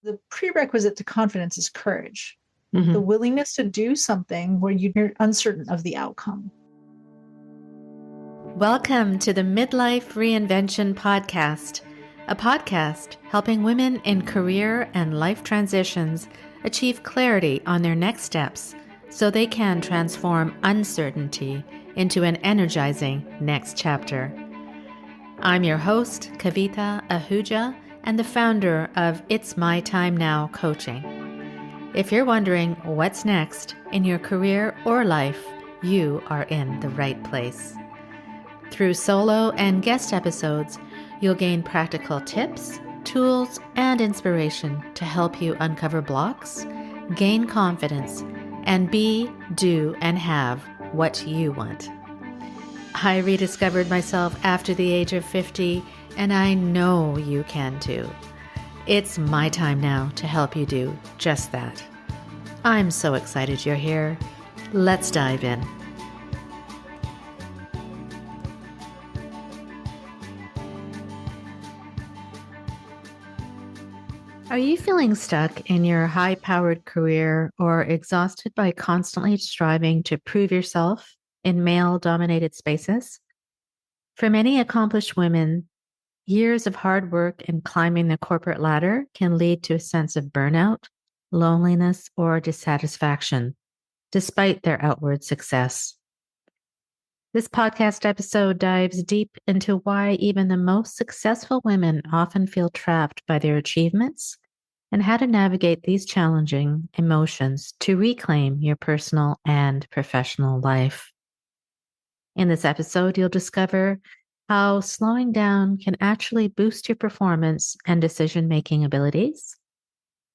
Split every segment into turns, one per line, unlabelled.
The prerequisite to confidence is courage, the
Mm-hmm.
willingness to do something where you're uncertain of the outcome.
Welcome to the Midlife Reinvention Podcast, a podcast helping women in career and life transitions achieve clarity on their next steps so they can transform uncertainty into an energizing next chapter. I'm your host, Kavita Ahuja, and the founder of It's My Time Now Coaching. If you're wondering what's next in your career or life, you are in the right place. Through solo and guest episodes, you'll gain practical tips, tools, and inspiration to help you uncover blocks, gain confidence, and be, do, and have what you want. I rediscovered myself after the age of 50, and I know you can too. It's my time now to help you do just that. I'm so excited you're here. Let's dive in. Are you feeling stuck in your high-powered career or exhausted by constantly striving to prove yourself in male-dominated spaces? For many accomplished women, years of hard work and climbing the corporate ladder can lead to a sense of burnout, loneliness, or dissatisfaction, despite their outward success. This podcast episode dives deep into why even the most successful women often feel trapped by their achievements and how to navigate these challenging emotions to reclaim your personal and professional life. In this episode, you'll discover how slowing down can actually boost your performance and decision-making abilities,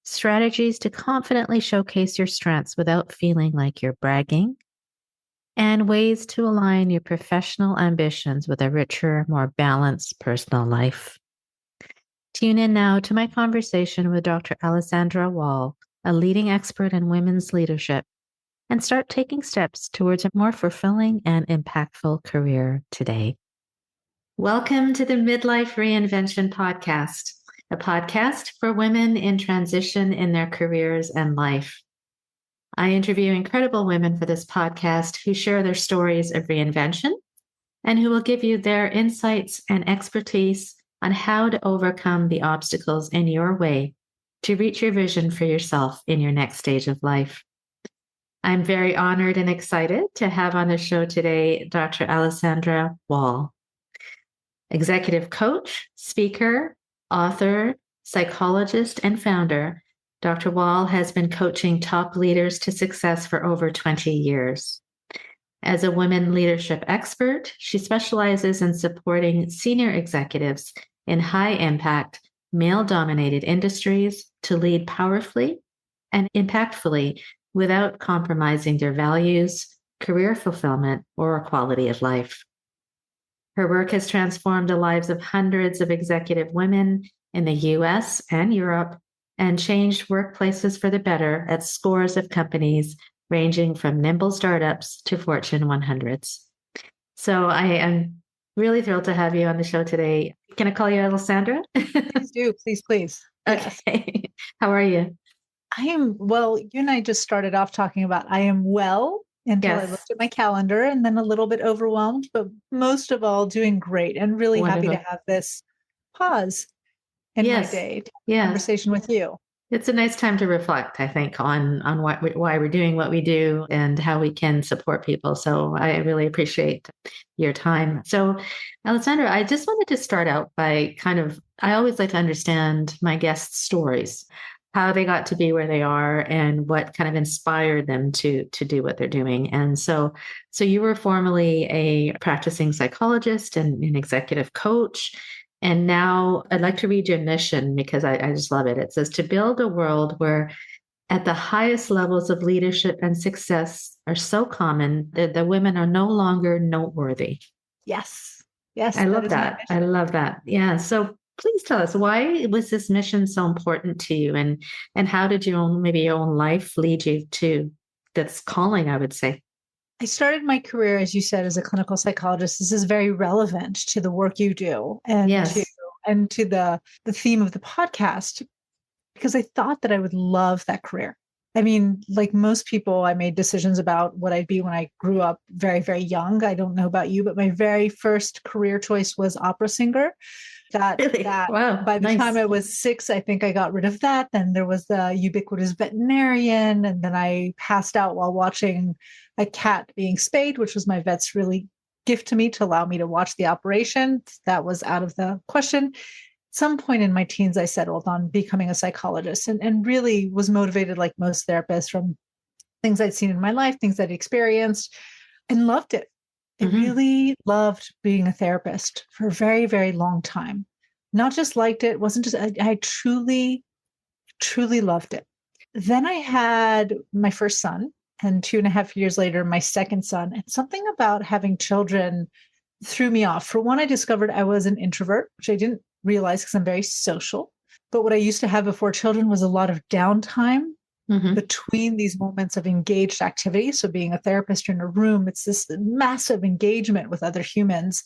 strategies to confidently showcase your strengths without feeling like you're bragging, and ways to align your professional ambitions with a richer, more balanced personal life. Tune in now to my conversation with Dr. Alessandra Wall, a leading expert in women's leadership, and start taking steps towards a more fulfilling and impactful career today. Welcome to the Midlife Reinvention Podcast, a podcast for women in transition in their careers and life. I interview incredible women for this podcast who share their stories of reinvention and who will give you their insights and expertise on how to overcome the obstacles in your way to reach your vision for yourself in your next stage of life. I'm very honored and excited to have on the show today Dr. Alessandra Wall, executive coach, speaker, author, psychologist, and founder. Dr. Wall has been coaching top leaders to success for over 20 years. As a women leadership expert, she specializes in supporting senior executives in high-impact, male-dominated industries to lead powerfully and impactfully without compromising their values, career fulfillment, or quality of life. Her work has transformed the lives of hundreds of executive women in the US and Europe and changed workplaces for the better at scores of companies ranging from nimble startups to Fortune 100s. So I am really thrilled to have you on the show today. Can I call you Alessandra?
Please do. Please.
Okay.
Yes.
How are you?
I am well. You and I just started off talking about I am well until I
Yes.
looked at my calendar and then a little bit overwhelmed, but most of all doing great and really happy to
Wonderful.
have this pause in my
Yes.
day to have a
Yes.
conversation with you.
It's a nice time to reflect, I think, on why we're doing what we do and how we can support people. So I really appreciate your time. So, Alessandra, I just wanted to start out by I always like to understand my guests' stories, how they got to be where they are and what kind of inspired them to do what they're doing. And so you were formerly a practicing psychologist and an executive coach. And now I'd like to read your mission because I just love it. It says to build a world where at the highest levels of leadership and success are so common that the women are no longer noteworthy.
Yes. Yes.
I love
is my
that. I
mission.
love that. Yeah. So please tell us, why was this mission so important to you, and how did your own life lead you to this calling, I would say?
I started my career, as you said, as a clinical psychologist. This is very relevant to the work you do and
Yes.
to the theme of the podcast. because I thought that I would love that career. I mean, like most people, I made decisions about what I'd be when I grew up very, very young. I don't know about you, but my very first career choice was opera singer.
Really?
That
Wow.
by the time
Nice.
I was 6, I think I got rid of that. Then there was the ubiquitous veterinarian, and then I passed out while watching a cat being spayed, which was my vet's really gift to me to allow me to watch the operation. That was out of the question. Some point in my teens, I settled on becoming a psychologist and really was motivated, like most therapists, from things I'd seen in my life, things I'd experienced, and loved it. I
Hmm.
really loved being a therapist for a very, very long time. Not just liked it, wasn't just, I truly, truly loved it. Then I had my first son, and 2.5 years later, my second son. And something about having children threw me off. For one, I discovered I was an introvert, which I didn't realize because I'm very social. But what I used to have before children was a lot of downtime
Hmm.
between these moments of engaged activity. So, being a therapist in a room, it's this massive engagement with other humans.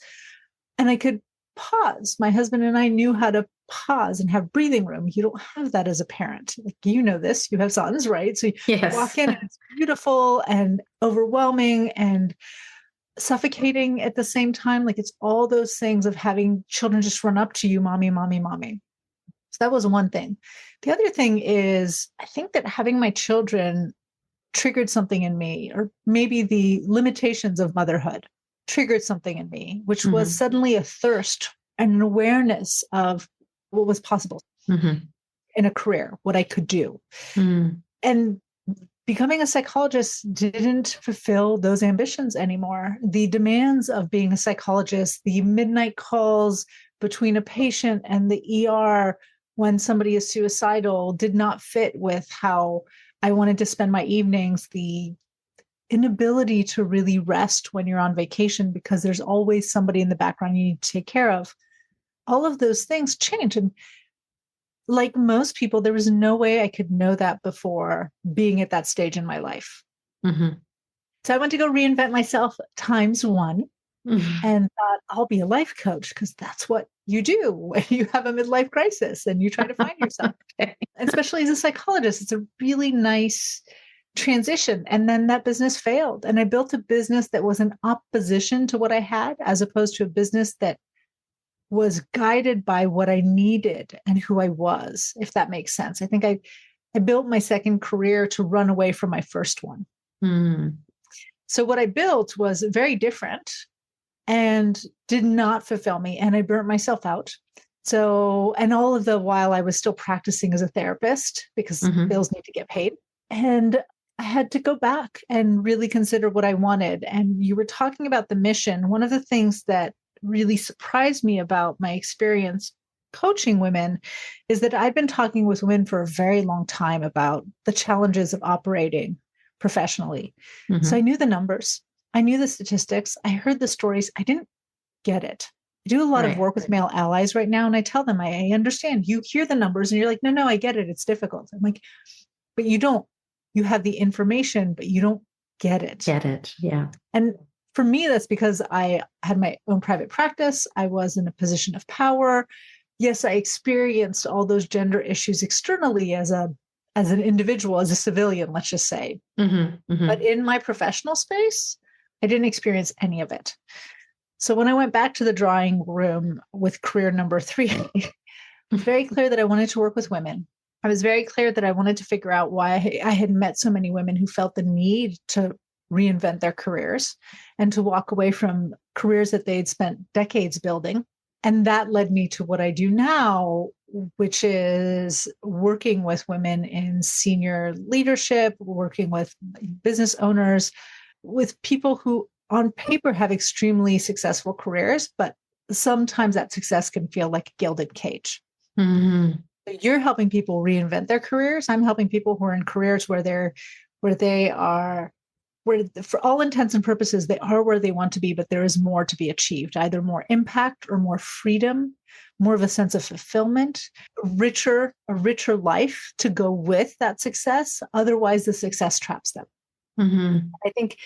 And I could pause. My husband and I knew how to pause and have breathing room. You don't have that as a parent. Like, you know this, you have sons, right? So you walk
Yes.
in and it's beautiful and overwhelming and suffocating at the same time. Like, it's all those things of having children just run up to you, mommy, mommy, mommy. So that was one thing. The other thing is, I think that having my children triggered something in me, or maybe the limitations of motherhood triggered something in me, which was
Hmm.
suddenly a thirst and an awareness of what was possible
Hmm.
in a career, what I could do.
Hmm.
And becoming a psychologist didn't fulfill those ambitions anymore. The demands of being a psychologist, the midnight calls between a patient and the ER when somebody is suicidal, did not fit with how I wanted to spend my evenings. The inability to really rest when you're on vacation because there's always somebody in the background you need to take care of. All of those things change. And like most people, there was no way I could know that before being at that stage in my life.
Hmm.
So I went to go reinvent myself times one
Hmm.
and thought I'll be a life coach because that's what you do when you have a midlife crisis and you try to find yourself.
Okay.
And especially as a psychologist, it's a really nice transition. And then that business failed. And I built a business that was in opposition to what I had, as opposed to a business that was guided by what I needed and who I was, if that makes sense. I think I built my second career to run away from my first one.
Hmm.
So what I built was very different and did not fulfill me. And I burnt myself out. So, and all of the while I was still practicing as a therapist because
Hmm.
bills need to get paid. And I had to go back and really consider what I wanted. And you were talking about the mission. One of the things that really surprised me about my experience coaching women is that I've been talking with women for a very long time about the challenges of operating professionally. So I
Hmm.
knew the numbers, I knew the statistics, I heard the stories. I didn't get it. I do a lot of
Right.
work with male allies right now, and I tell them, I understand. You hear the numbers and you're like, no, no, I get it. It's difficult. I'm like, but you don't. You have the information, but you don't get it.
Get it. Yeah.
And for me, that's because I had my own private practice. I was in a position of power. Yes, I experienced all those gender issues externally as an individual, as a civilian, let's just say.
Hmm.
But
Hmm.
in my professional space, I didn't experience any of it. So when I went back to the drawing room with career number 3, I was very clear that I wanted to work with women. I was very clear that I wanted to figure out why I had met so many women who felt the need to reinvent their careers and to walk away from careers that they'd spent decades building. And that led me to what I do now, which is working with women in senior leadership, working with business owners, with people who on paper have extremely successful careers, but sometimes that success can feel like a gilded cage.
Hmm.
You're helping people reinvent their careers. I'm helping people who are in careers where they are where for all intents and purposes they are where they want to be, but there is more to be achieved, either more impact or more freedom, more of a sense of fulfillment, a richer life to go with that success. Otherwise the success traps them.
Hmm.
I think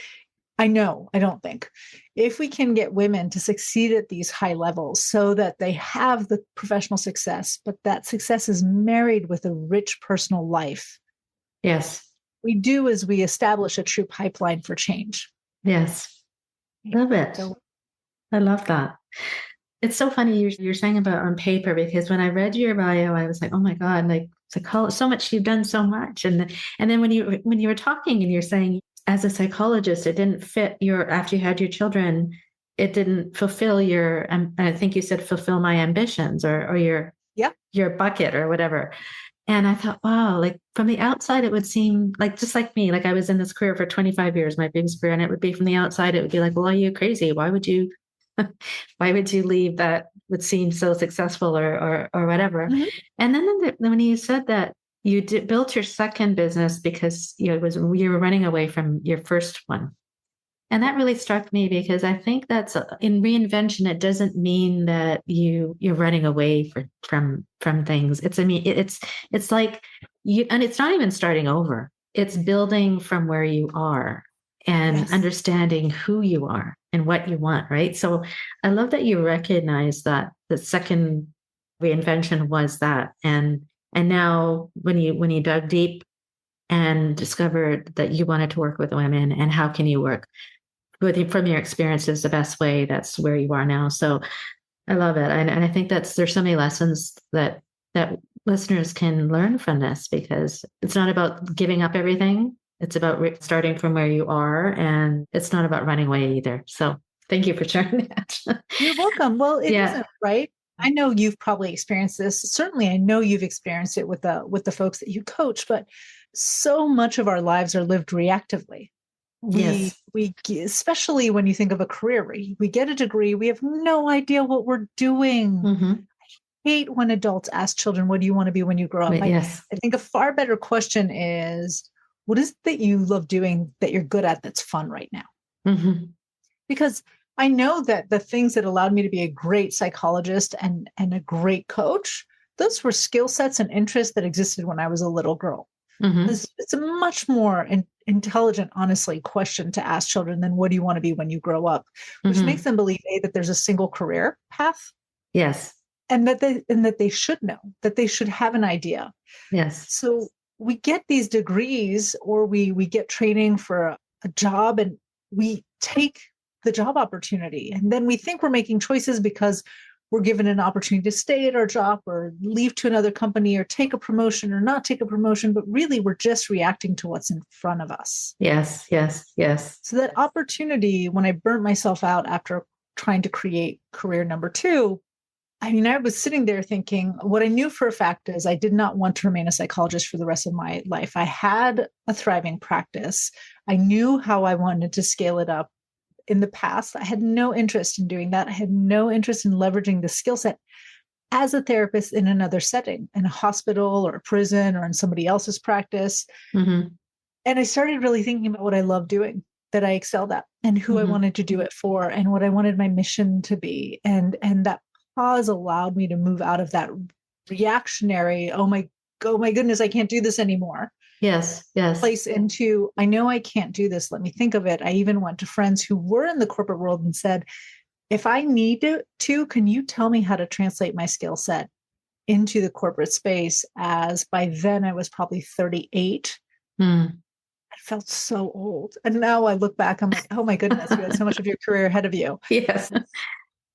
I know, I don't think. If we can get women to succeed at these high levels so that they have the professional success, but that success is married with a rich personal life,
Yes.
we do is we establish a true pipeline for change.
Yes. Love it.
So,
I love that. It's so funny you're saying about on paper because when I read your bio, I was like, oh my God, like so much you've done so much. And then when you were talking and you're saying as a psychologist, it didn't fit your after you had your children, it didn't fulfill your I think you said fulfill my ambitions or
yeah.
your bucket or whatever. And I thought, wow, like from the outside, it would seem like just like me, like I was in this career for 25 years, my biggest career, and it would be from the outside, it would be like, well, are you crazy? Why would you leave that would seem so successful or whatever?
Mhm.
And then when you said that you built your second business because you were running away from your first one, and that really struck me because I think that's in reinvention. It doesn't mean that you're running away from things. It's like you, and it's not even starting over. It's building from where you are and
Yes.
understanding who you are and what you want. Right. So I love that you recognize that the second reinvention was that, and now when you dug deep and discovered that you wanted to work with women and how can you work from your experiences the best way, that's where you are now. So I love it, and I think there's so many lessons that listeners can learn from this because it's not about giving up everything. It's about starting from where you are, and it's not about running away either. So thank you for sharing that.
You're welcome. Well, it
Yeah.
isn't, right? I know you've probably experienced this. Certainly, I know you've experienced it with the folks that you coach, but so much of our lives are lived reactively.
Yes.
Especially when you think of a career, we get a degree, we have no idea what we're doing.
Mm-hmm.
Hate when adults ask children, what do you want to be when you grow up?
Yes.
I think a far better question is, what is it that you love doing that you're good at that's fun right now?
Mm-hmm.
Because I know that the things that allowed me to be a great psychologist and a great coach, those were skill sets and interests that existed when I was a little girl.
Mm-hmm.
It's a much more intelligent, honestly, question to ask children than what do you want to be when you grow up, which makes
Mm-hmm.
them believe that there's a single career path
Yes.
and that they should know, that they should have an idea.
Yes.
So we get these degrees or we get training for a job and we take the job opportunity and then we think we're making choices because we're given an opportunity to stay at our job or leave to another company or take a promotion or not take a promotion, but really we're just reacting to what's in front of us.
Yes. Yes. Yes.
So that opportunity, when I burnt myself out after trying to create career number two, I mean, I was sitting there thinking what I knew for a fact is I did not want to remain a psychologist for the rest of my life. I had a thriving practice. I knew how I wanted to scale it up in the past. I had no interest in doing that. I had no interest in leveraging the skill set as a therapist in another setting, in a hospital or a prison or in somebody else's practice.
Mm-hmm.
And I started really thinking about what I love doing, that I excelled at, and who I
Mm-hmm.
wanted to do it for, and what I wanted my mission to be. And that pause allowed me to move out of that reactionary, oh my goodness, I can't do this anymore,
Yes. Yes.
place into, I know I can't do this. Let me think of it. I even went to friends who were in the corporate world and said, if I need to, can you tell me how to translate my skill set into the corporate space? As by then I was probably 38.
Mm.
I felt so old. And now I look back, I'm like, oh my goodness, you had so much of your career ahead of you.
Yes.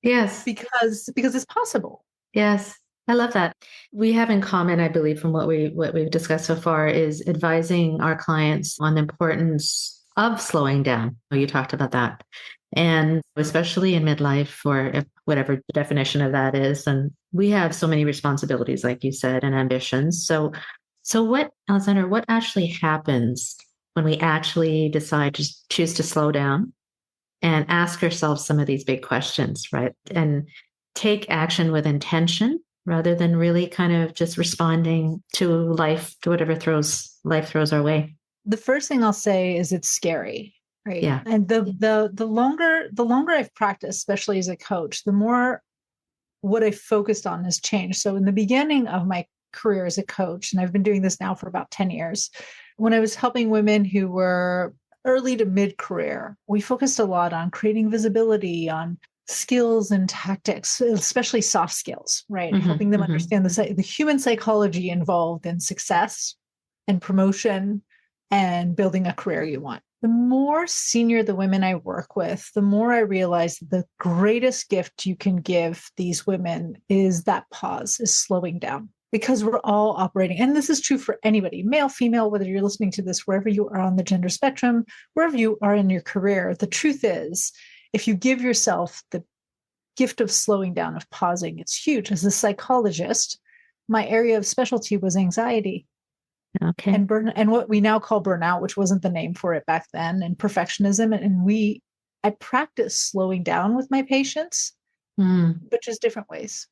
Yes.
Because it's possible.
Yes. I love that. We have in common, I believe, from what we've discussed so far, is advising our clients on the importance of slowing down. You talked about that. And especially in midlife, or whatever the definition of that is. And we have so many responsibilities, like you said, and ambitions. So what, Alexander, what actually happens when we actually decide to choose to slow down and ask ourselves some of these big questions, right? And take action with intention rather than really kind of just responding to life, to whatever life throws our way.
The first thing I'll say is it's scary, right?
Yeah.
And the longer I've practiced, especially as a coach, the more what I focused on has changed. So in the beginning of my career as a coach, and I've been doing this now for about 10 years, when I was helping women who were early to mid-career, we focused a lot on creating visibility, on skills and tactics, especially soft skills, right? Helping them understand the human psychology involved in success and promotion and building a career you want. The more senior the women I work with, the more I realize the greatest gift you can give these women is that pause, is slowing down. Because we're all operating, and this is true for anybody, male, female, whether you're listening to this, wherever you are on the gender spectrum, wherever you are in your career, the truth is, if you give yourself the gift of slowing down, of pausing, it's huge. As a psychologist, my area of specialty was anxiety.
Okay.
And what we now call burnout, which wasn't the name for it back then, and perfectionism. And I practice slowing down with my patients, but just different ways.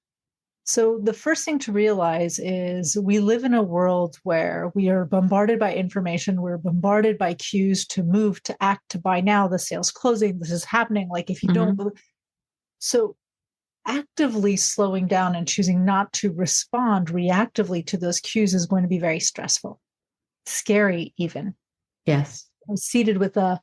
So the first thing to realize is we live in a world where we are bombarded by information. We're bombarded by cues to move, to act, to buy now, the sale's closing, this is happening. Like if you don't, so actively slowing down and choosing not to respond reactively to those cues is going to be very stressful, scary even.
Yes.
I was seated with a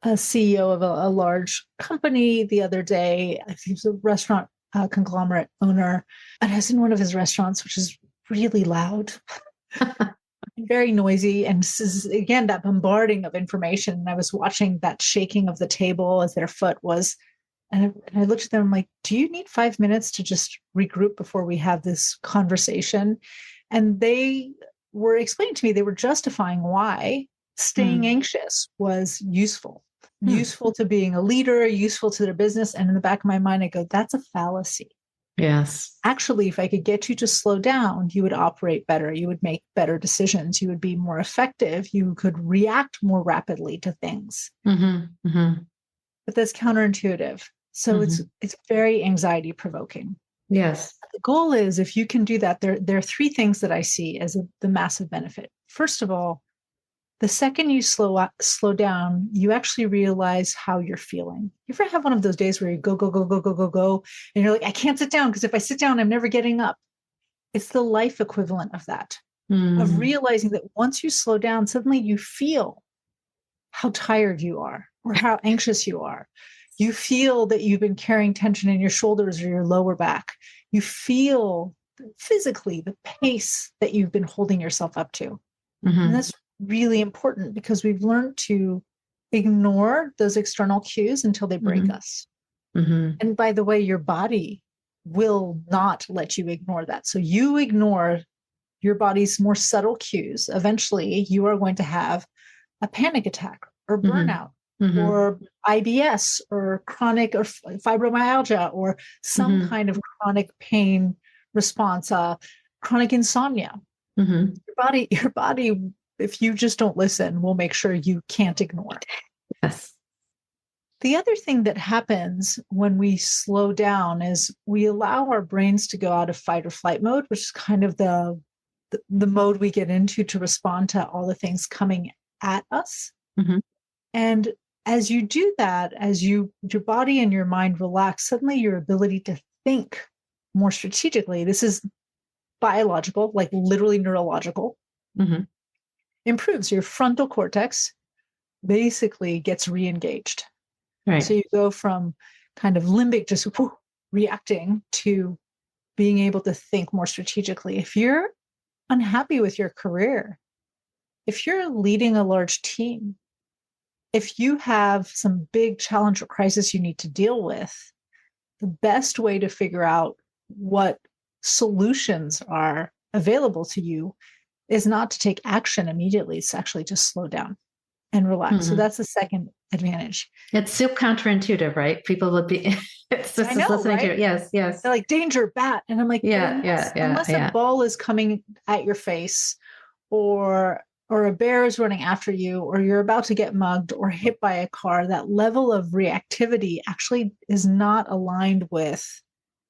CEO of a large company the other day. I think he was a restaurant conglomerate owner, and I was in one of his restaurants, which is really loud, very noisy. And this is, again, that bombarding of information. And I was watching that shaking of the table as their foot was. And I looked at them, I'm like, do you need 5 minutes to just regroup before we have this conversation? And they were explaining to me, they were justifying why staying anxious was useful to being a leader, useful to their business. And in the back of my mind, I go, that's a fallacy.
Yes.
Actually, if I could get you to slow down, you would operate better. You would make better decisions. You would be more effective. You could react more rapidly to things. But that's counterintuitive. So it's very anxiety provoking.
Yes.
The goal is, if you can do that, there are three things that I see as the massive benefit. First of all, the second you slow down, you actually realize how you're feeling. You ever have one of those days where you go, and you're like, I can't sit down because if I sit down, I'm never getting up. It's the life equivalent of that, of realizing that once you slow down, suddenly you feel how tired you are or how anxious you are. You feel that you've been carrying tension in your shoulders or your lower back. You feel physically the pace that you've been holding yourself up to. And that's really important because we've learned to ignore those external cues until they break us. And by the way, your body will not let you ignore that. So you ignore your body's more subtle cues. Eventually, you are going to have a panic attack or burnout or IBS or chronic or fibromyalgia or some kind of chronic pain response, chronic insomnia. Your body, if you just don't listen, will make sure you can't ignore.
Yes.
The other thing that happens when we slow down is we allow our brains to go out of fight or flight mode, which is kind of the mode we get into to respond to all the things coming at us. And as you do that, as your body and your mind relax, suddenly your ability to think more strategically, this is biological, like literally neurological, improves. Your frontal cortex basically gets re-engaged.
Right.
So you go from kind of limbic, just reacting, to being able to think more strategically. If you're unhappy with your career, if you're leading a large team, if you have some big challenge or crisis you need to deal with, the best way to figure out what solutions are available to you is not to take action immediately. It's actually just slow down and relax. So that's the second advantage.
It's so counterintuitive, right? People would be it's just listening to it. Yes. They're
like, danger, bat. And I'm like, unless a ball is coming at your face or a bear is running after you, or you're about to get mugged or hit by a car, that level of reactivity actually is not aligned with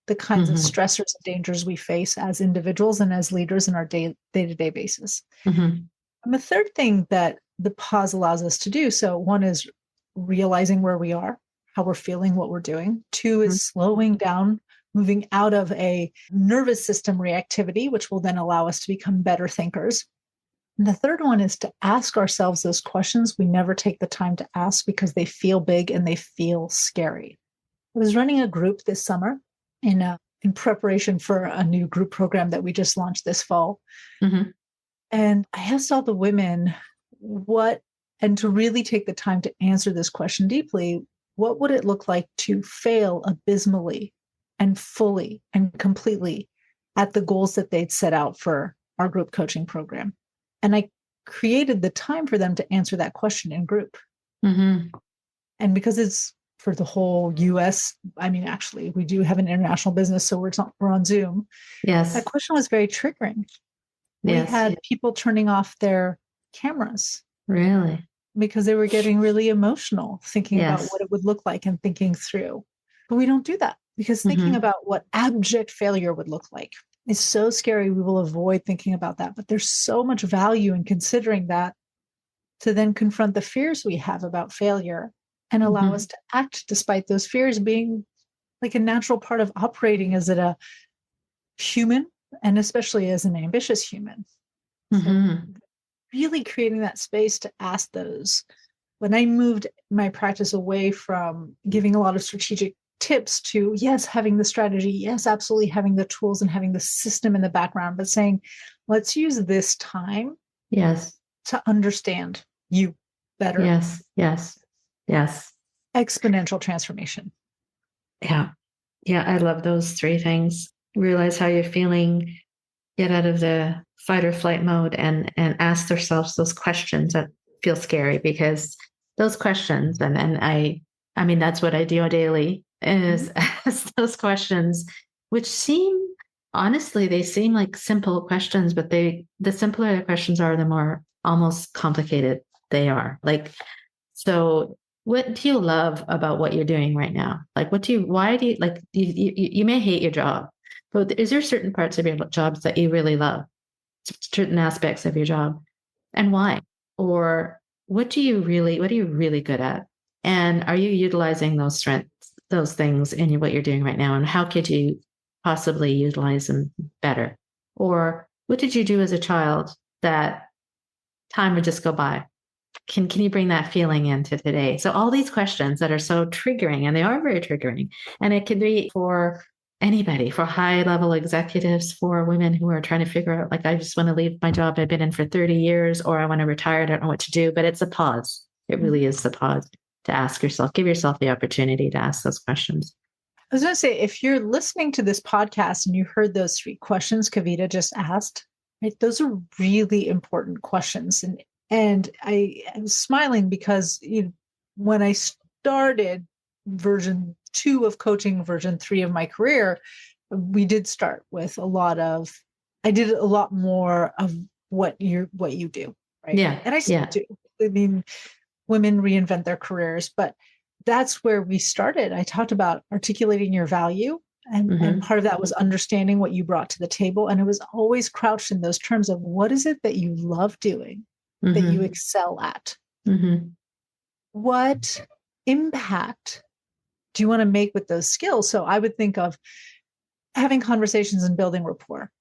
the kinds of stressors and dangers we face as individuals and as leaders in our day-to-day basis. And the third thing that the pause allows us to do, so one is realizing where we are, how we're feeling, what we're doing. Two is slowing down, moving out of a nervous system reactivity, which will then allow us to become better thinkers. And the third one is to ask ourselves those questions we never take the time to ask because they feel big and they feel scary. I was running a group this summer in preparation for a new group program that we just launched this fall.
Mm-hmm.
And I asked all the women and to really take the time to answer this question deeply, what would it look like to fail abysmally and fully and completely at the goals that they'd set out for our group coaching program? And I created the time for them to answer that question in group.
Mm-hmm.
And because it's for the whole US, I mean, actually, we do have an international business, so we're on Zoom.
Yes.
That question was very triggering. We
Yes.
had people turning off their cameras.
Really?
Because they were getting really emotional thinking about
Yes.
what it would look like and thinking through. But we don't do that because thinking
Mm-hmm.
about what abject failure would look like is so scary. We will avoid thinking about that. But there's so much value in considering that to then confront the fears we have about failure and allow
Mm-hmm.
us to act despite those fears being like a natural part of operating as a human and especially as an ambitious human.
Mm-hmm.
So really creating that space to ask those. When I moved my practice away from giving a lot of strategic tips to, yes, having the strategy, yes, absolutely having the tools and having the system in the background, but saying, let's use this time
Yes.
to understand you better.
Yes. Yes. Yes.
Exponential transformation.
Yeah. Yeah. I love those three things. Realize how you're feeling, get out of the fight or flight mode and ask ourselves those questions that feel scary, because those questions and I mean that's what I do daily is ask those questions, which seem, honestly, they seem like simple questions, but the simpler the questions are, the more almost complicated they are. Like, so what do you love about what you're doing right now? Like, why do you like, you may hate your job, but is there certain parts of your jobs that you really love, certain aspects of your job, and why? Or what are you really good at? And are you utilizing those strengths, those things in what you're doing right now? And how could you possibly utilize them better? Or what did you do as a child that time would just go by? Can you bring that feeling into today? So all these questions that are so triggering, and they are very triggering, and it can be for anybody, for high level executives, for women who are trying to figure out, like, I just want to leave my job I've been in for 30 years, or I want to retire, I don't know what to do. But it's a pause. It really is the pause to ask yourself, give yourself the opportunity to ask those questions.
I was going to say, if you're listening to this podcast and you heard those three questions Kavita just asked, right, those are really important questions. And I am smiling because when I started version 2 of coaching, version 3 of my career, we did start with I did a lot more of what you do, right?
Yeah.
And I still do. I mean, women reinvent their careers, but that's where we started. I talked about articulating your value. And part of that was understanding what you brought to the table. And it was always crouched in those terms of what is it that you love doing, that you excel at? What impact do you want to make with those skills? So I would think of having conversations and building rapport.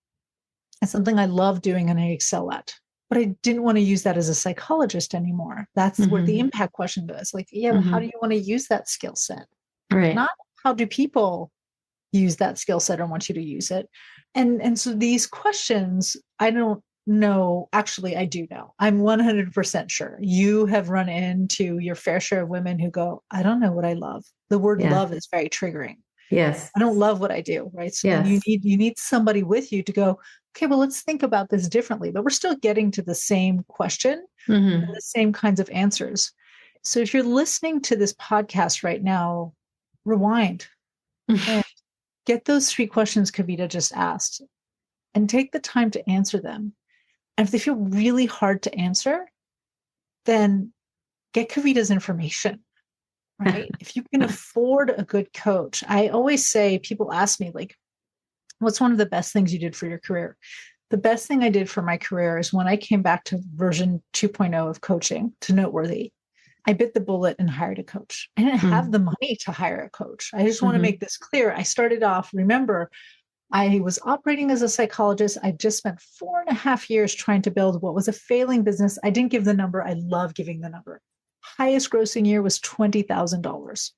It's something I love doing and I excel at. But I didn't want to use that as a psychologist anymore. That's where the impact question goes. Like, yeah, well, how do you want to use that skill set?
Right.
Not how do people use that skill set or want you to use it. And so these questions, I don't know. Actually, I do know. I'm 100% sure you have run into your fair share of women who go, I don't know what I love. The word love is very triggering.
Yes.
I don't love what I do, right? So then you need somebody with you to go, okay, well, let's think about this differently. But we're still getting to the same question and the same kinds of answers. So if you're listening to this podcast right now, rewind and get those three questions Kavita just asked and take the time to answer them. And if they feel really hard to answer, then get Kavita's information. Right? If you can afford a good coach, I always say, people ask me, like, what's one of the best things you did for your career? The best thing I did for my career is when I came back to version 2.0 of coaching, to Noteworthy, I bit the bullet and hired a coach. I didn't have the money to hire a coach. I just want to make this clear. I started off, remember, I was operating as a psychologist. I just spent 4.5 years trying to build what was a failing business. I didn't give the number. I love giving the number. Highest grossing year was $20,000.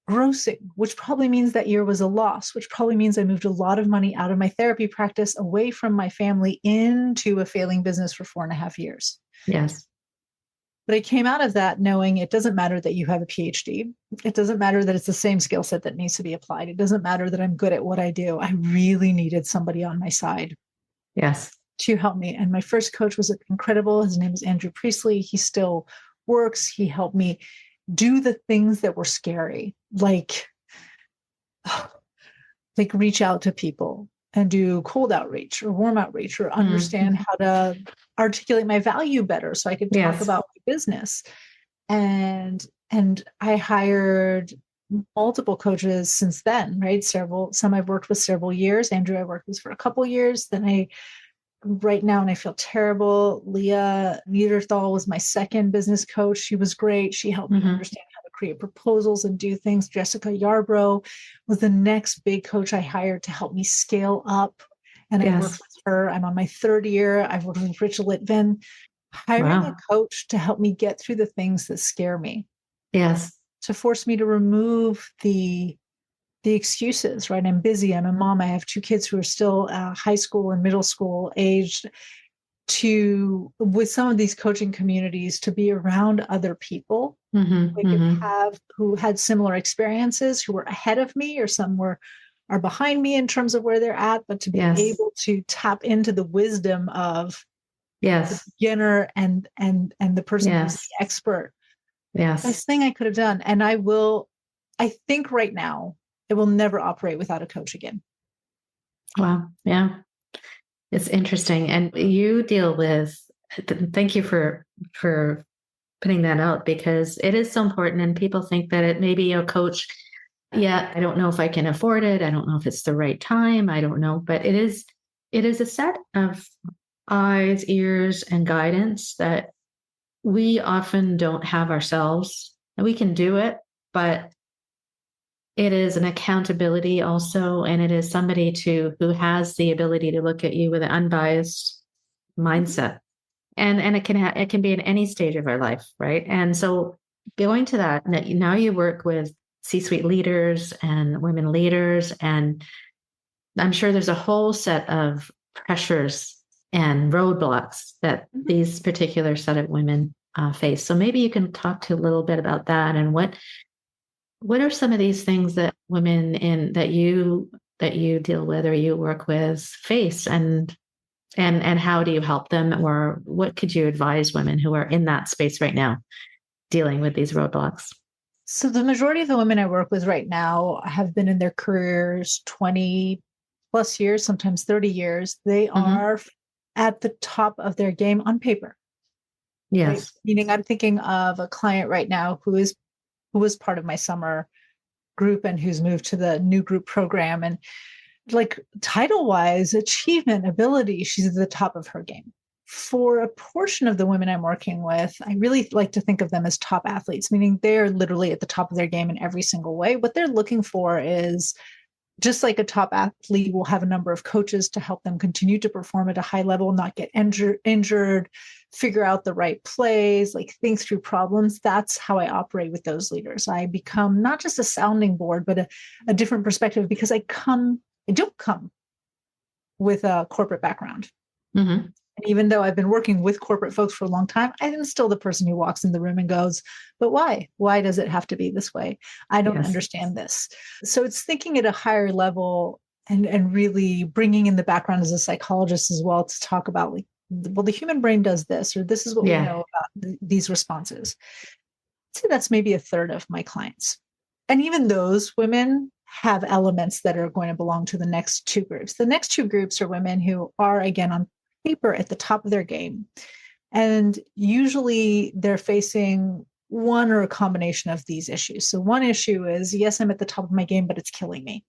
Grossing, which probably means that year was a loss, which probably means I moved a lot of money out of my therapy practice, away from my family, into a failing business for 4.5 years.
Yes.
But I came out of that knowing it doesn't matter that you have a PhD. It doesn't matter that it's the same skill set that needs to be applied. It doesn't matter that I'm good at what I do. I really needed somebody on my side
Yes.
to help me. And my first coach was incredible. His name is Andrew Priestley. He still works. He helped me do the things that were scary, like reach out to people and do cold outreach or warm outreach, or understand how to articulate my value better so I could talk
Yes.
about my business. And I hired multiple coaches since then, right? Some I've worked with several years. Andrew, I worked with for a couple years. Then right now, and I feel terrible, Leah Niederthal was my second business coach. She was great. She helped me understand how to create proposals and do things. Jessica Yarbrough was the next big coach I hired to help me scale up. And I worked with her. I'm on my third year. I've worked with Rachel Litvin. Hiring a coach to help me get through the things that scare me.
Yes.
To force me to remove the excuses, right? I'm busy. I'm a mom. I have 2 kids who are still high school and middle school aged. With some of these coaching communities, to be around other people who had similar experiences, who were ahead of me, or some are behind me in terms of where they're at, but to be able to tap into the wisdom of the beginner and the person who's the expert. Best thing I could have done. And I think right now, it will never operate without a coach again.
Wow. Yeah. It's interesting. And you deal with, thank you for putting that out, because it is so important. And people think that it may be a coach. Yeah. I don't know if I can afford it. I don't know if it's the right time. I don't know, but it is a set of eyes, ears, and guidance that we often don't have ourselves. And we can do it, but it is an accountability also, and it is somebody who has the ability to look at you with an unbiased mindset, and it can be in any stage of our life, right? And so going to that, now you work with C-suite leaders and women leaders, and I'm sure there's a whole set of pressures and roadblocks that these particular set of women face. So maybe you can talk to a little bit about that, and what are some of these things that women that you deal with or you work with face, and how do you help them, or what could you advise women who are in that space right now dealing with these roadblocks?
So the majority of the women I work with right now have been in their careers 20 plus years, sometimes 30 years. They are at the top of their game on paper.
Yes.
Right? Meaning I'm thinking of a client right now who was part of my summer group and who's moved to the new group program. And like title wise, achievement, ability, she's at the top of her game. For a portion of the women I'm working with, I really like to think of them as top athletes, meaning they're literally at the top of their game in every single way. What they're looking for is, just like a top athlete will have a number of coaches to help them continue to perform at a high level, not get injured, figure out the right plays, like think through problems. That's how I operate with those leaders. I become not just a sounding board, but a different perspective, because I don't come with a corporate background. And even though I've been working with corporate folks for a long time, I'm still the person who walks in the room and goes, but why? Why does it have to be this way? I don't understand this. So it's thinking at a higher level and really bringing in the background as a psychologist as well to talk about, like, well, the human brain does this, or this is what we know about these responses. So that's maybe a third of my clients. And even those women have elements that are going to belong to the next 2 groups. The next 2 groups are women who are, again, on paper at the top of their game. And usually they're facing one or a combination of these issues. So one issue is, yes, I'm at the top of my game, but it's killing me.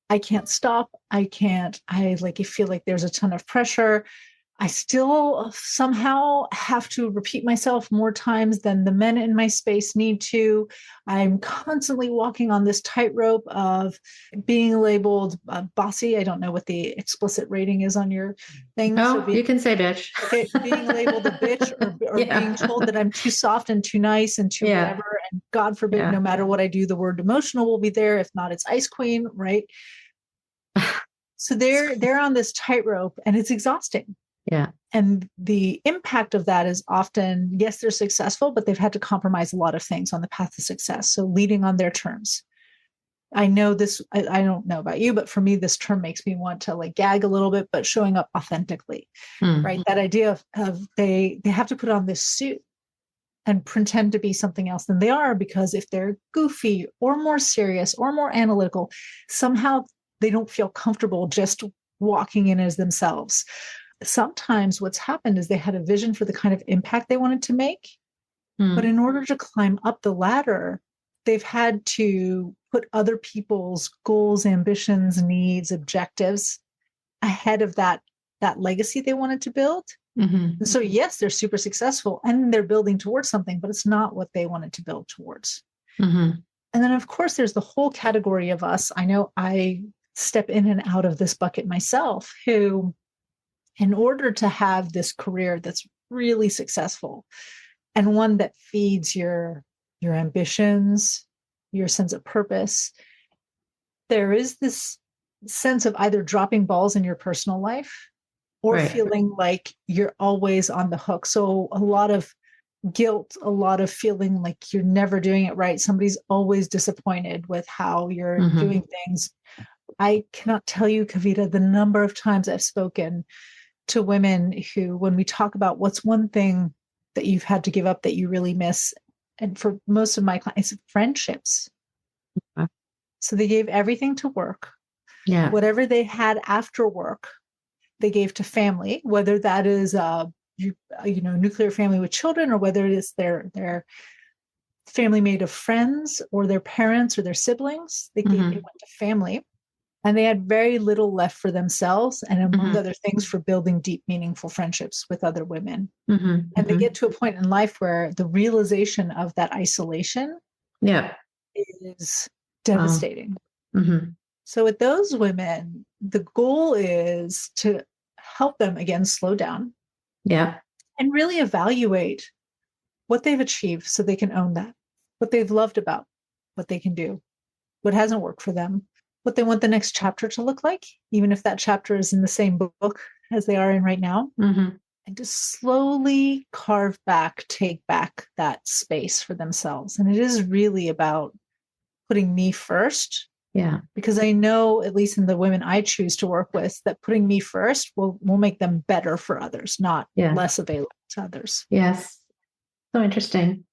I can't stop. I feel like there's a ton of pressure. I still somehow have to repeat myself more times than the men in my space need to. I'm constantly walking on this tightrope of being labeled bossy. I don't know what the explicit rating is on your thing. So
Oh, you can say bitch.
okay, being labeled a bitch, or being
Yeah.
told that I'm too soft and too nice and too
Yeah.
whatever. And God forbid,
Yeah.
no matter what I do, the word emotional will be there. If not, it's ice queen, right? So they're on this tightrope, and it's exhausting.
Yeah.
And the impact of that is often, yes, they're successful, but they've had to compromise a lot of things on the path to success. So leading on their terms. I know this, I don't know about you, but for me, this term makes me want to like gag a little bit, but showing up authentically, right? That idea of they have to put on this suit and pretend to be something else than they are, because if they're goofy or more serious or more analytical, somehow they don't feel comfortable just walking in as themselves. Sometimes what's happened is they had a vision for the kind of impact they wanted to make, but in order to climb up the ladder, they've had to put other people's goals, ambitions, needs, objectives ahead of that legacy they wanted to build.
Mm-hmm.
And so, yes, they're super successful and they're building towards something, but it's not what they wanted to build towards.
Mm-hmm.
And then, of course, there's the whole category of us. I know I step in and out of this bucket myself, who, in order to have this career that's really successful and one that feeds your ambitions, your sense of purpose, there is this sense of either dropping balls in your personal life or
Right.
feeling like you're always on the hook. So a lot of guilt, a lot of feeling like you're never doing it right. Somebody's always disappointed with how you're doing things. I cannot tell you, Kavita, the number of times I've spoken to women who, when we talk about what's one thing that you've had to give up that you really miss, and for most of my clients, friendships. So they gave everything to work.
Yeah.
Whatever they had after work, they gave to family, whether that is nuclear family with children, or whether it is their family made of friends or their parents or their siblings. It went to family. And they had very little left for themselves, and among other things, for building deep, meaningful friendships with other women. And they get to a point in life where the realization of that isolation is devastating. So with those women, the goal is to help them, again, slow down and really evaluate what they've achieved so they can own that, what they've loved about what they can do, what hasn't worked for them, what they want the next chapter to look like, even if that chapter is in the same book as they are in right now, and to slowly take back that space for themselves. And it is really about putting me first.
Yeah.
Because I know, at least in the women I choose to work with, that putting me first will make them better for others, not less available to others.
Yes. So interesting.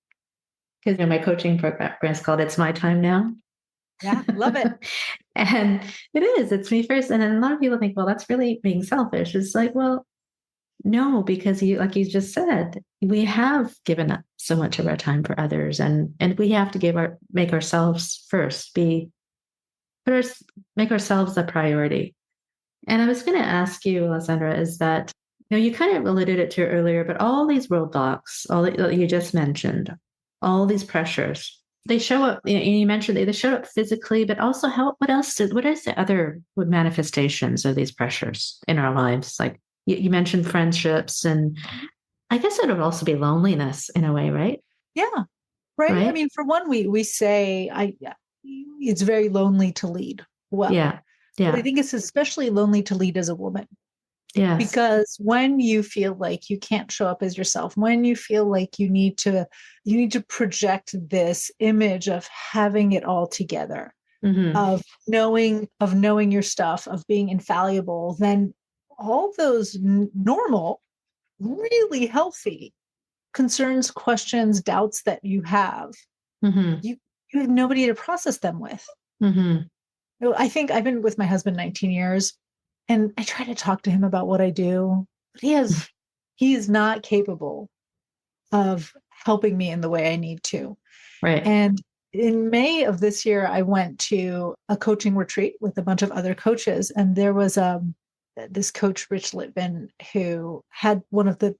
Because my coaching program is called It's My Time Now.
Yeah, love it.
And it's me first. And then a lot of people think, well, that's really being selfish. It's like, well, no, because like you just said, we have given up so much of our time for others, and we have to make ourselves first, make ourselves a priority. And I was going to ask you, Alessandra, is that, you kind of alluded it to earlier, but all these roadblocks, all that you just mentioned, all these pressures, they show up. You mentioned they show up physically, but also what is the other manifestations of these pressures in our lives? Like you mentioned friendships, and I guess it would also be loneliness in a way, right?
Yeah. Right. I mean, for one, we say it's very lonely to lead well.
Yeah.
But I think it's especially lonely to lead as a woman.
Yes.
Because when you feel like you can't show up as yourself, when you feel like you need to project this image of having it all together, of knowing your stuff, of being infallible, then all those normal, really healthy concerns, questions, doubts that you have, you have nobody to process them with. I think I've been with my husband 19 years, and I try to talk to him about what I do, but he is not capable of helping me in the way I need to.
Right.
And in May of this year, I went to a coaching retreat with a bunch of other coaches, and there was this coach, Rich Litvin, who had one of the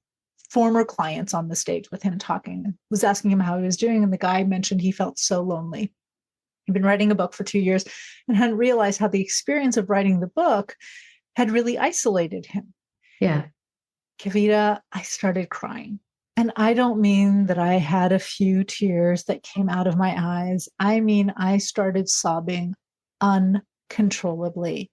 former clients on the stage with him talking, was asking him how he was doing. And the guy mentioned he felt so lonely. He'd been writing a book for 2 years and hadn't realized how the experience of writing the book had really isolated him.
Yeah.
Kavita, I started crying. And I don't mean that I had a few tears that came out of my eyes. I mean, I started sobbing uncontrollably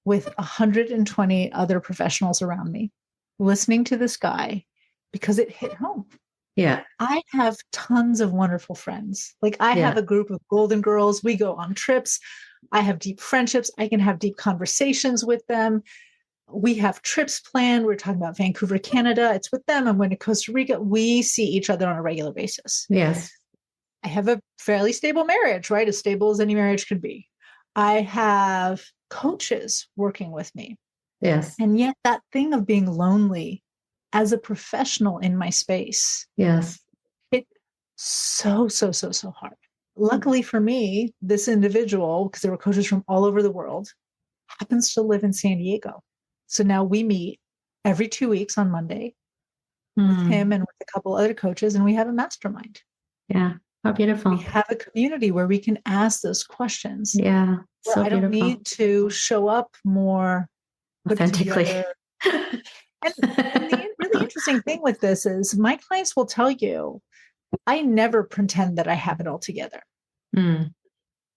with 120 other professionals around me, listening to this guy because it hit home.
Yeah.
I have tons of wonderful friends. Like I have a group of golden girls. We go on trips. I have deep friendships. I can have deep conversations with them. We have trips planned. We're talking about Vancouver, Canada. It's with them. I'm going to Costa Rica. We see each other on a regular basis.
Yes.
I have a fairly stable marriage, right? As stable as any marriage could be. I have coaches working with me.
Yes.
And yet that thing of being lonely as a professional in my space.
Yes.
It so hard. Luckily for me, this individual, because there were coaches from all over the world, happens to live in San Diego. So now we meet every 2 weeks on Monday with him and with a couple other coaches, and we have a mastermind.
Yeah. How beautiful.
We have a community where we can ask those questions.
Yeah. So
I don't need to show up more
authentically.
And the really interesting thing with this is my clients will tell you, I never pretend that I have it all together.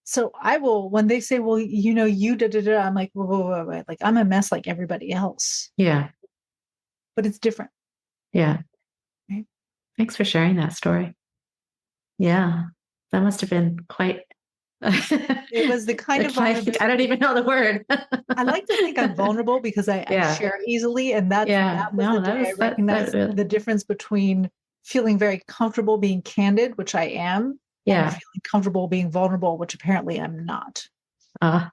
So I will, when they say, well, you da. I'm like, whoa. Like I'm a mess like everybody else.
Yeah.
But it's different.
Yeah.
Right?
Thanks for sharing that story. Yeah. That must have been quite.
It was the kind of vulnerability.
I don't even know the word.
I like to think I'm vulnerable because I share easily. And that was the day I recognized the difference between feeling very comfortable being candid, which I am, and feeling comfortable being vulnerable, which apparently I'm not. But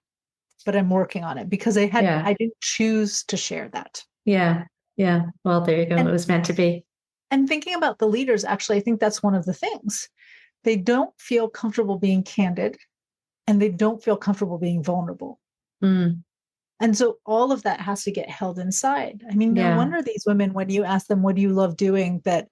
I'm working on it because I didn't choose to share that.
Yeah. Yeah. Well, there you go. It was meant to be.
And thinking about the leaders, actually, I think that's one of the things. They don't feel comfortable being candid and they don't feel comfortable being vulnerable. And so all of that has to get held inside. I mean, no wonder these women, when you ask them, what do you love doing, that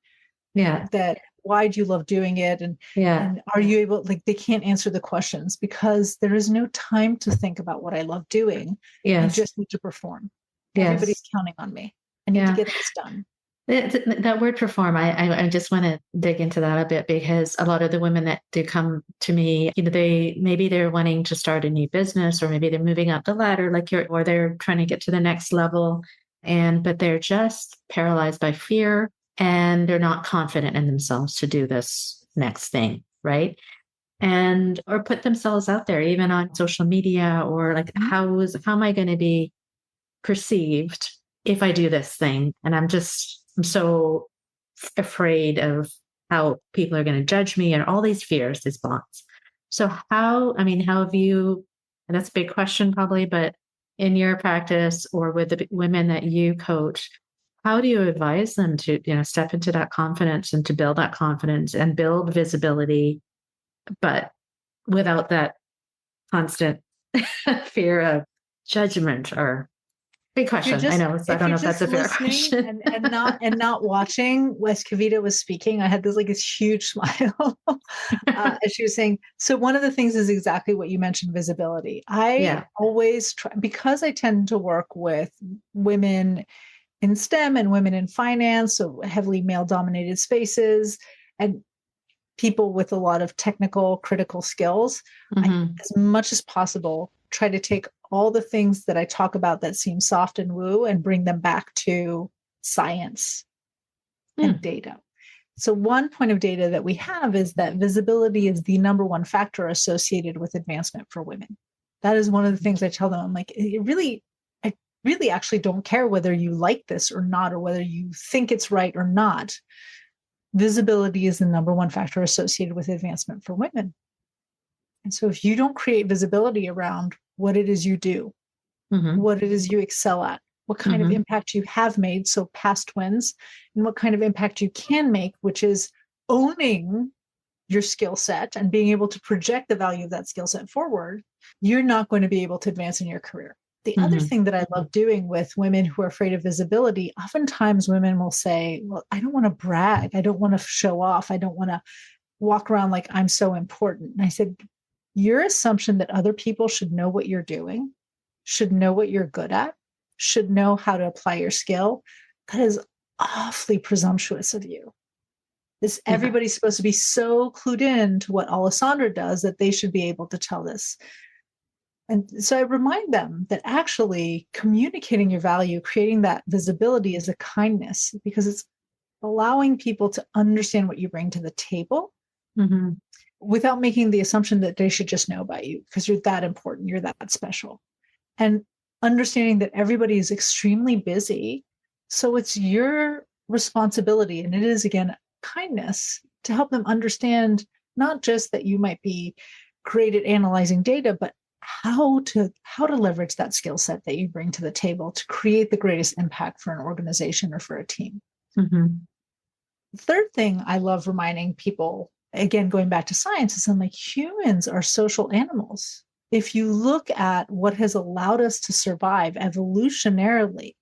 why do you love doing it? And are you able, like, they can't answer the questions because there is no time to think about what I love doing. I just need to perform. Everybody's counting on me. I need to get this done.
That word perform, I just want to dig into that a bit because a lot of the women that do come to me, maybe they're wanting to start a new business or maybe they're moving up the ladder or they're trying to get to the next level but they're just paralyzed by fear and they're not confident in themselves to do this next thing, right? Or put themselves out there even on social media or like how am I going to be perceived if I do this thing? And I'm so afraid of how people are going to judge me and all these fears, these blocks. So how have you, and that's a big question probably, but in your practice or with the women that you coach, how do you advise them to, step into that confidence and to build that confidence and build visibility, but without that constant fear of judgment or big question. I know. So I don't know if that's a fair question.
and not watching. As Kavita was speaking, I had this huge smile as she was saying. So one of the things is exactly what you mentioned: visibility. I always try, because I tend to work with women in STEM and women in finance, so heavily male-dominated spaces, and people with a lot of technical, critical skills. I, as much as possible, try to take all the things that I talk about that seem soft and woo and bring them back to science and data. So one point of data that we have is that visibility is the number one factor associated with advancement for women. That is one of the things I tell them. I'm like, I really actually don't care whether you like this or not, or whether you think it's right or not. Visibility is the number one factor associated with advancement for women. And so if you don't create visibility around what it is you do, what it is you excel at, what kind of impact you have made, so past wins, and what kind of impact you can make, which is owning your skill set and being able to project the value of that skill set forward, you're not going to be able to advance in your career. The other thing that I love doing with women who are afraid of visibility, oftentimes women will say, well, I don't want to brag. I don't want to show off. I don't want to walk around like I'm so important. And I said, your assumption that other people should know what you're doing, should know what you're good at, should know how to apply your skill, that is awfully presumptuous of you. Everybody's supposed to be so clued in to what Alessandra does that they should be able to tell this. And so I remind them that actually communicating your value, creating that visibility is a kindness because it's allowing people to understand what you bring to the table without making the assumption that they should just know about you because you're that important, you're that special. And understanding that everybody is extremely busy. So it's your responsibility, and it is, again, kindness to help them understand not just that you might be great at analyzing data, but how to leverage that skill set that you bring to the table to create the greatest impact for an organization or for a team. The third thing I love reminding people, again, going back to science, is I'm like, humans are social animals. If you look at what has allowed us to survive evolutionarily,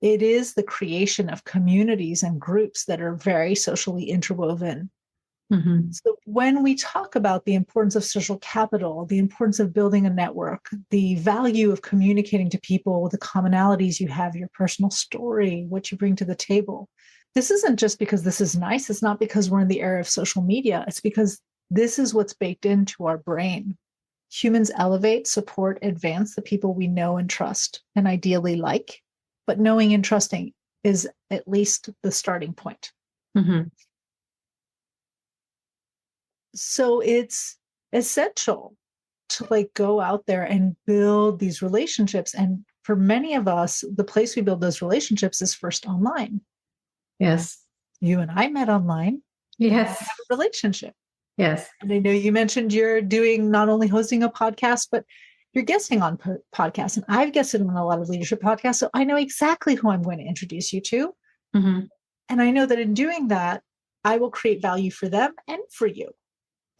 it is the creation of communities and groups that are very socially interwoven. So when we talk about the importance of social capital, the importance of building a network, the value of communicating to people, the commonalities you have, your personal story, what you bring to the table, this isn't just because this is nice. It's not because we're in the era of social media. It's because this is what's baked into our brain. Humans elevate, support, advance the people we know and trust and ideally like, but knowing and trusting is at least the starting point. So it's essential to go out there and build these relationships. And for many of us, the place we build those relationships is first online.
Yes.
You and I met online.
Yes.
Have a relationship.
Yes.
And I know you mentioned you're doing not only hosting a podcast, but you're guesting on podcasts. And I've guested on a lot of leadership podcasts. So I know exactly who I'm going to introduce you to. And I know that in doing that, I will create value for them and for you.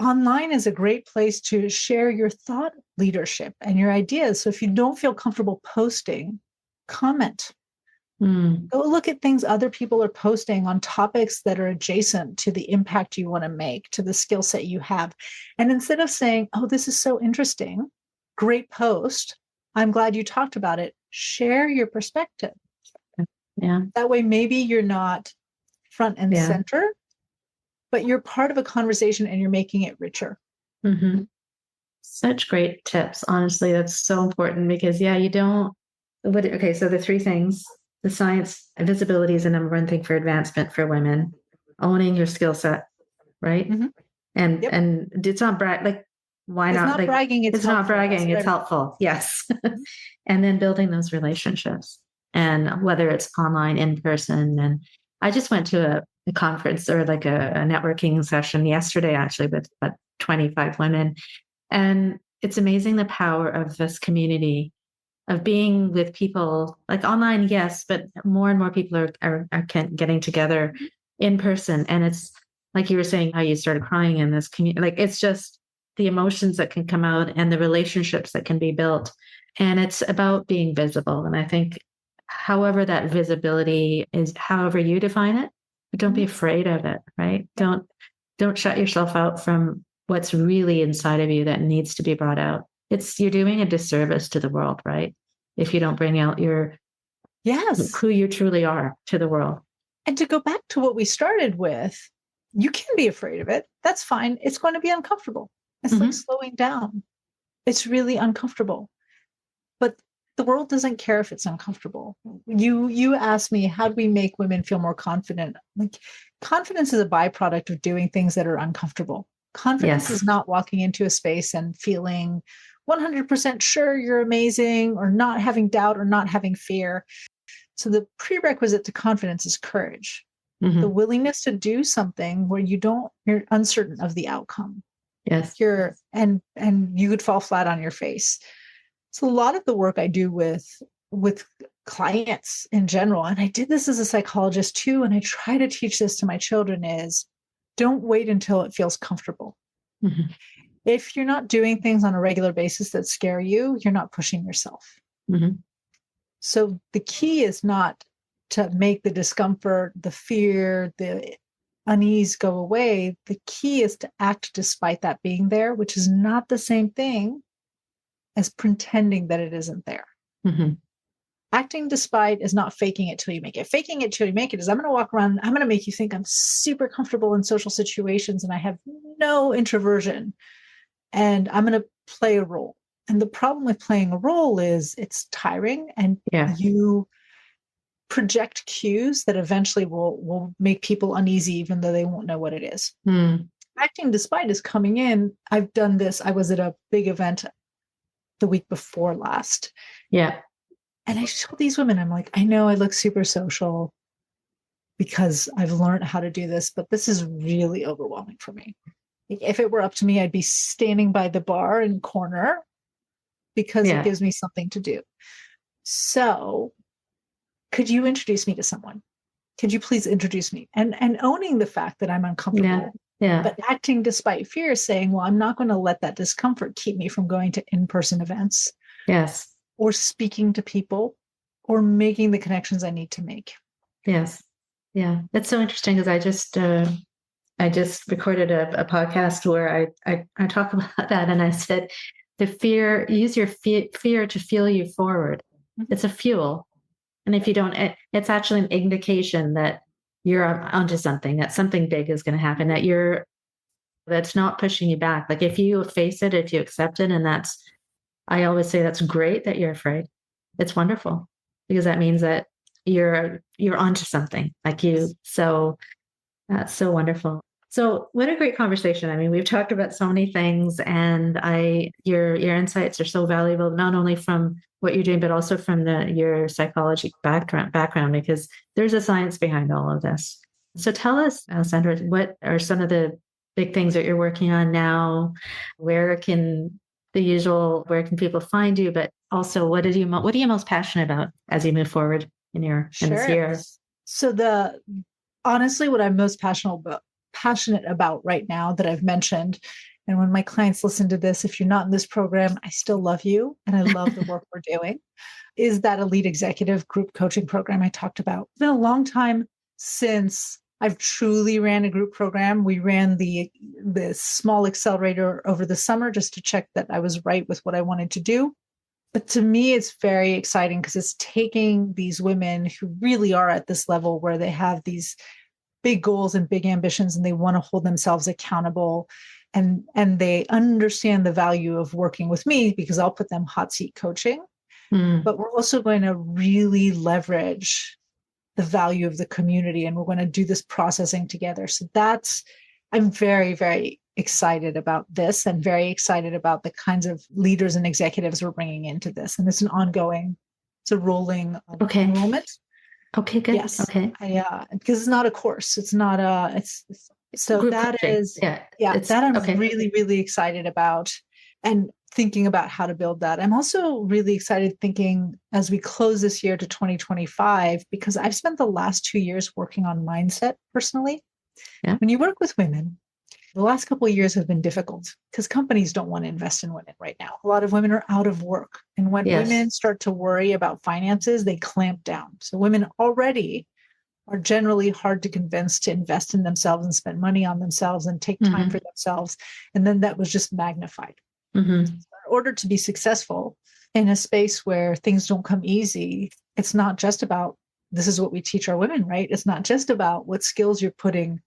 Online is a great place to share your thought leadership and your ideas. So if you don't feel comfortable posting, comment. Go look at things other people are posting on topics that are adjacent to the impact you want to make, to the skill set you have. And instead of saying, oh, this is so interesting, great post, I'm glad you talked about it, share your perspective.
Yeah.
That way, maybe you're not front and center, but you're part of a conversation and you're making it richer.
Such great tips. Honestly, that's so important because, you don't. Okay, so the three things: the science, visibility is the number one thing for advancement for women. Owning your skill set, right? And it's not why
it's
not?
Not bragging.
It's not bragging. It's helpful. Yes. And then building those relationships, and whether it's online, in person. And I just went to a conference or a networking session yesterday, actually, with about 25 women. And it's amazing the power of this community, of being with people online, yes, but more and more people are getting together in person. And it's like you were saying, how you started crying in this community. It's just the emotions that can come out and the relationships that can be built. And it's about being visible. And I think however that visibility is, however you define it, but don't be afraid of it, right? Don't shut yourself out from what's really inside of you that needs to be brought out. You're doing a disservice to the world, right? If you don't bring out who you truly are to the world.
And to go back to what we started with, you can be afraid of it. That's fine. It's going to be uncomfortable. It's like slowing down. It's really uncomfortable. But the world doesn't care if it's uncomfortable. You asked me, how do we make women feel more confident? Confidence is a byproduct of doing things that are uncomfortable. Confidence is not walking into a space and feeling 100% sure you're amazing, or not having doubt, or not having fear. So the prerequisite to confidence is courage. The willingness to do something where you're uncertain of the outcome.
Yes.
And you could fall flat on your face. So a lot of the work I do with clients in general, and I did this as a psychologist too, and I try to teach this to my children, is don't wait until it feels comfortable. If you're not doing things on a regular basis that scare you, you're not pushing yourself.
Mhm.
So the key is not to make the discomfort, the fear, the unease go away. The key is to act despite that being there, which is not the same thing as pretending that it isn't there.
Mhm.
Acting despite is not faking it till you make it. Faking it till you make it is I'm going to walk around, I'm going to make you think I'm super comfortable in social situations and I have no introversion and I'm going to play a role. And the problem with playing a role is it's tiring and
Yeah.
you project cues that eventually will make people uneasy even though they won't know what it is.
Mm.
Acting despite is coming in. I've done this. I was at a big event the week before last.
Yeah.
And I told these women, I'm like, I know I look super social because I've learned how to do this, but this is really overwhelming for me. If it were up to me, I'd be standing by the bar in corner because it
Yeah.
gives me something to do. So could you introduce me to someone? Could you please introduce me? And owning the fact that I'm uncomfortable,
Yeah.
but acting despite fear, saying, well, I'm not going to let that discomfort keep me from going to in-person events
Yes.
or speaking to people or making the connections I need to make.
Yes. Yeah. It's so interesting because I just recorded a podcast where I talk about that, and I said the fear, use your fear to fuel you forward.
Mm-hmm.
It's a fuel. And if you don't, it's actually an indication that you're onto something, that something big is going to happen, that's not pushing you back. Like if you face it, if you accept it, and I always say that's great that you're afraid. It's wonderful because that means that you're onto something so that's so wonderful. So what a great conversation. I mean, we've talked about so many things, and your insights are so valuable, not only from what you're doing, but also from your psychology background, because there's a science behind all of this. So tell us, Alessandra, what are some of the big things that you're working on now? Where can people find you? But also, what are you most passionate about as you move forward in this
Sure.
year?
So honestly, what I'm most passionate about right now that I've mentioned, and when my clients listen to this, if you're not in this program, I still love you and I love the work we're doing, is that elite executive group coaching program I talked about. It's been a long time since I've truly ran a group program. We ran the small accelerator over the summer just to check that I was right with what I wanted to do. But to me, it's very exciting because it's taking these women who really are at this level where they have these big goals and big ambitions and they want to hold themselves accountable and they understand the value of working with me because I'll put them hot seat coaching. But we're also going to really leverage the value of the community and we're going to do this processing together. So I'm very, very excited about this and very excited about the kinds of leaders and executives we're bringing into this. And it's a rolling enrollment.
Okay, good.
Yes.
Okay.
Because it's not a course. It's not so
group
that
coaching.
is, that I'm
okay.
really, really excited about and thinking about how to build that. I'm also really excited thinking as we close this year to 2025, because I've spent the last 2 years working on mindset personally.
Yeah.
When you work with women, the last couple of years have been difficult because companies don't want to invest in women right now. A lot of women are out of work. And when women start to worry about finances, they clamp down. So women already are generally hard to convince to invest in themselves and spend money on themselves and take time for themselves. And then that was just magnified.
Mm-hmm.
So in order to be successful in a space where things don't come easy, it's not just about, this is what we teach our women, right? It's not just about what skills you're putting.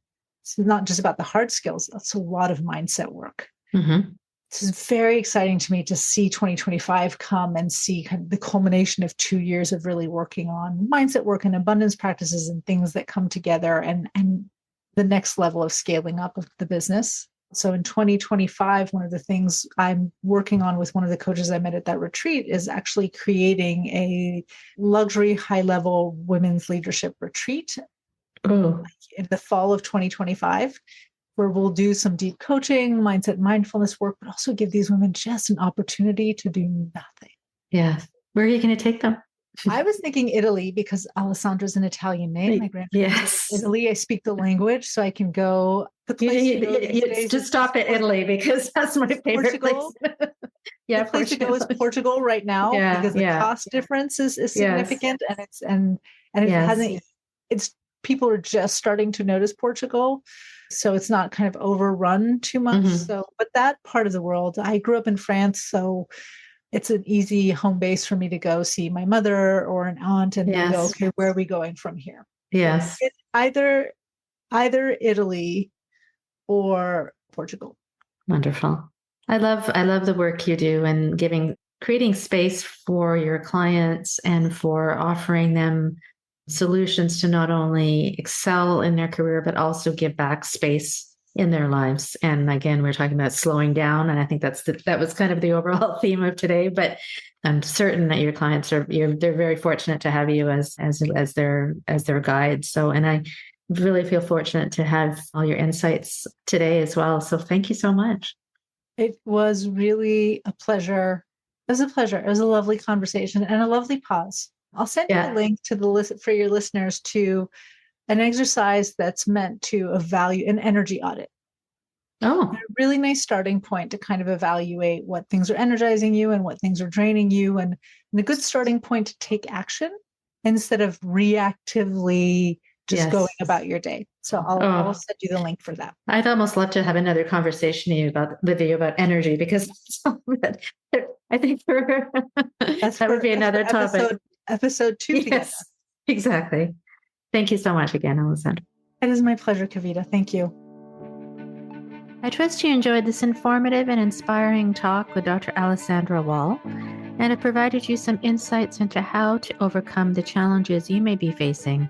It's not just about the hard skills. That's a lot of mindset work.
Mm-hmm.
It's very exciting to me to see 2025 come and see kind of the culmination of 2 years of really working on mindset work and abundance practices and things that come together and the next level of scaling up of the business. So in 2025, one of the things I'm working on with one of the coaches I met at that retreat is actually creating a luxury high-level women's leadership retreat in the fall of 2025, where we'll do some deep coaching, mindset, mindfulness work, but also give these women just an opportunity to do nothing.
Yeah. Where are you going to take them?
I was thinking Italy because Alessandra's an Italian name. My grandparents in Italy. I speak the language, so I can go. The place
Just stop at Italy because that's my favorite place. Yeah,
the place to go is
Portugal.
Portugal right now
Yeah,
because the
yeah.
cost difference is
Yes.
significant, and it
Yes.
hasn't. It's people are just starting to notice Portugal, so it's not kind of overrun too much.
Hmm.
So, but that part of the world, I grew up in France, so it's an easy home base for me to go see my mother or an aunt, and then go,
Yes.
okay, where are we going from here?
Yes.
Either Italy or Portugal.
Wonderful. I love the work you do and creating space for your clients and for offering them solutions to not only excel in their career, but also give back space in their lives. And again, we're talking about slowing down. And I think that was kind of the overall theme of today, but I'm certain that your clients they're very fortunate to have you as their guide. So, and I really feel fortunate to have all your insights today as well. So thank you so much.
It was really a pleasure. It was a pleasure. It was a lovely conversation and a lovely pause. I'll send you a
Yeah.
link to the list for your listeners to an exercise that's meant to evaluate an energy audit. A
Oh,
really nice starting point to kind of evaluate what things are energizing you and what things are draining you, and a good starting point to take action instead of reactively just going
yes.
about your day. So I'll
Oh,
send you the link for that.
I'd almost love to have another conversation with you about energy because I think that would be
That's for
another topic.
episode 2 together.
Yes, exactly. Thank you so much again, Alison.
It is my pleasure, Kavita. Thank you.
I trust you enjoyed this informative and inspiring talk with Dr. Alessandra Wall, and it provided you some insights into how to overcome the challenges you may be facing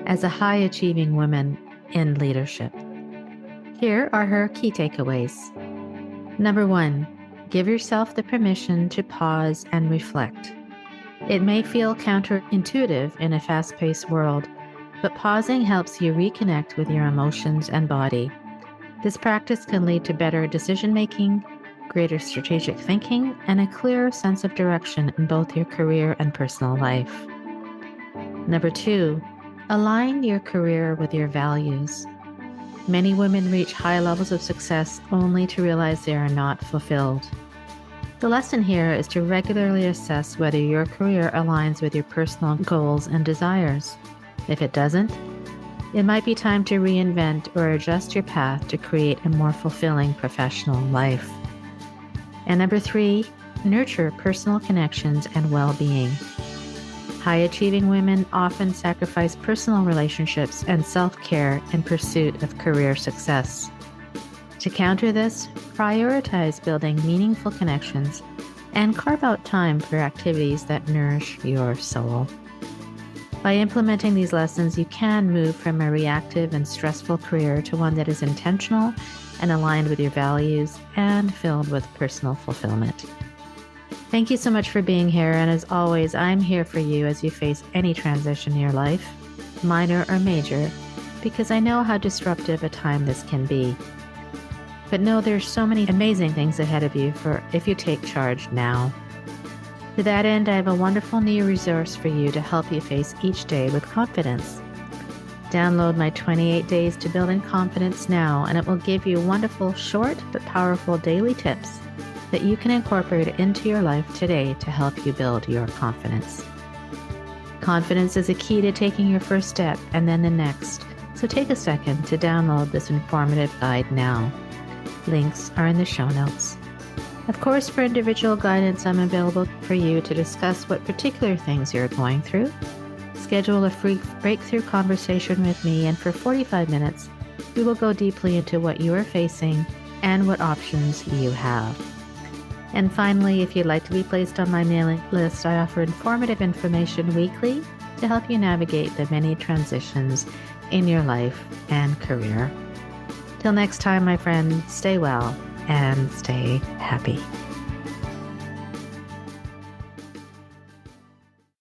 as a high achieving woman in leadership. Here are her key takeaways. Number 1, give yourself the permission to pause and reflect. It may feel counterintuitive in a fast paced world, but pausing helps you reconnect with your emotions and body. This practice can lead to better decision making, greater strategic thinking, and a clearer sense of direction in both your career and personal life. Number 2, align your career with your values. Many women reach high levels of success only to realize they are not fulfilled. The lesson here is to regularly assess whether your career aligns with your personal goals and desires. If it doesn't, it might be time to reinvent or adjust your path to create a more fulfilling professional life. And number 3, nurture personal connections and well-being. High-achieving women often sacrifice personal relationships and self-care in pursuit of career success. To counter this, prioritize building meaningful connections and carve out time for activities that nourish your soul. By implementing these lessons, you can move from a reactive and stressful career to one that is intentional and aligned with your values and filled with personal fulfillment. Thank you so much for being here, and as always, I'm here for you as you face any transition in your life, minor or major, because I know how disruptive a time this can be. But know there's so many amazing things ahead of you if you take charge now. To that end, I have a wonderful new resource for you to help you face each day with confidence. Download my 28 Days to Building Confidence now, and it will give you wonderful, short but powerful daily tips that you can incorporate into your life today to help you build your confidence. Confidence is a key to taking your first step and then the next, so take a second to download this informative guide now. Links are in the show notes. Of course, for individual guidance, I'm available for you to discuss what particular things you're going through. Schedule a free breakthrough conversation with me, and for 45 minutes, we will go deeply into what you are facing and what options you have. And finally, if you'd like to be placed on my mailing list, I offer informative information weekly to help you navigate the many transitions in your life and career. Till next time, my friend, stay well and stay happy.